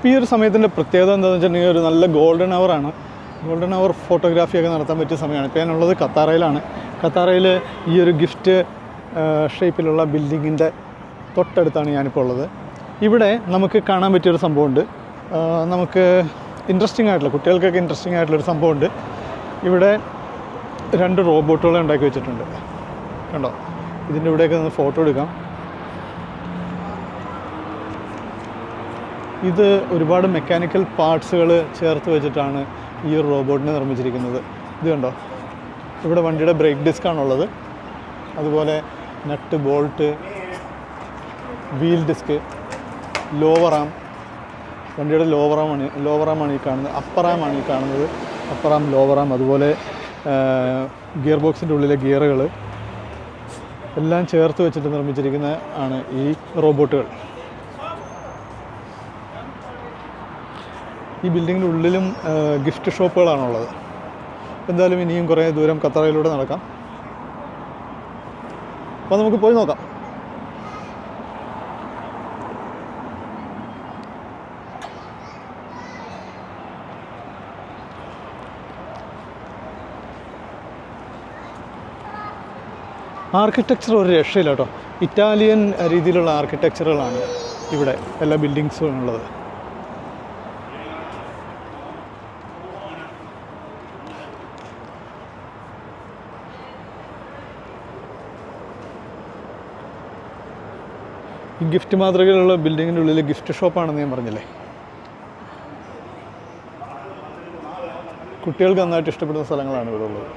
ഇപ്പോൾ ഈ ഒരു സമയത്തിൻ്റെ പ്രത്യേകത എന്താണെന്ന് വെച്ചിട്ടുണ്ടെങ്കിൽ ഒരു നല്ല ഗോൾഡൻ അവറാണ്. ഗോൾഡൻ അവർ ഫോട്ടോഗ്രാഫിയൊക്കെ നടത്താൻ പറ്റിയ സമയമാണ്. ഇപ്പോൾ ഞാനുള്ളത് ഖത്താറയിലാണ്. ഖത്താറയിൽ ഈ ഒരു ഗിഫ്റ്റ് ഷേപ്പിലുള്ള ബിൽഡിങ്ങിൻ്റെ തൊട്ടടുത്താണ് ഞാനിപ്പോൾ ഉള്ളത്. ഇവിടെ നമുക്ക് കാണാൻ പറ്റിയൊരു സംഭവമുണ്ട്. നമുക്ക് ഇൻട്രസ്റ്റിംഗ് ആയിട്ടുള്ള, കുട്ടികൾക്കൊക്കെ ഇൻട്രസ്റ്റിംഗ് ആയിട്ടുള്ളൊരു സംഭവമുണ്ട്. ഇവിടെ 2 റോബോട്ടുകളെ ഉണ്ടാക്കി വെച്ചിട്ടുണ്ട്. കണ്ടോ? ഇതിൻ്റെ ഇവിടെയൊക്കെ നിന്ന് ഫോട്ടോ എടുക്കാം. ഇത് ഒരുപാട് മെക്കാനിക്കൽ പാർട്സുകൾ ചേർത്ത് വെച്ചിട്ടാണ് ഈ ഒരു റോബോട്ടിനെ നിർമ്മിച്ചിരിക്കുന്നത്. ഇത് കണ്ടോ? ഇവിടെ വണ്ടിയുടെ ബ്രേക്ക് ഡിസ്ക്കാണുള്ളത്. അതുപോലെ nut, bolt, wheel disc, lower arm, വണ്ടിയുടെ ലോവർ ആമാണ് ഈ കാണുന്നത്. അപ്പർ ആമാണ് ഈ കാണുന്നത്. അപ്പർ ആം, ലോവർ ആം, അതുപോലെ ഗിയർ ബോക്സിൻ്റെ ഉള്ളിലെ ഗിയറുകൾ എല്ലാം ചേർത്ത് വെച്ചിട്ട് നിർമ്മിച്ചിരിക്കുന്ന ആണ് ഈ റോബോട്ടുകൾ. ഈ ബിൽഡിങ്ങിൻ്റെ ഉള്ളിലും ഗിഫ്റ്റ് ഷോപ്പുകളാണുള്ളത്. എന്തായാലും ഇനിയും കുറേ ദൂരം ഖത്തറിലൂടെ നടക്കാം. അപ്പോൾ നമുക്ക് പോയി നോക്കാം. ആർക്കിടെക്ചർ ഒരു രക്ഷയില്ല കേട്ടോ. ഇറ്റാലിയൻ രീതിയിലുള്ള ആർക്കിടെക്ചറുകളാണ് ഇവിടെ എല്ലാ ബിൽഡിങ്സും ഉള്ളത്. ഈ ഗിഫ്റ്റ് മാതൃകയിലുള്ള ബിൽഡിങ്ങിൻ്റെ ഉള്ളിൽ ഗിഫ്റ്റ് ഷോപ്പാണെന്ന് ഞാൻ പറഞ്ഞില്ലേ. കുട്ടികൾക്ക് നന്നായിട്ട് ഇഷ്ടപ്പെടുന്ന സ്ഥലങ്ങളാണ് ഇവിടെ ഉള്ളത്.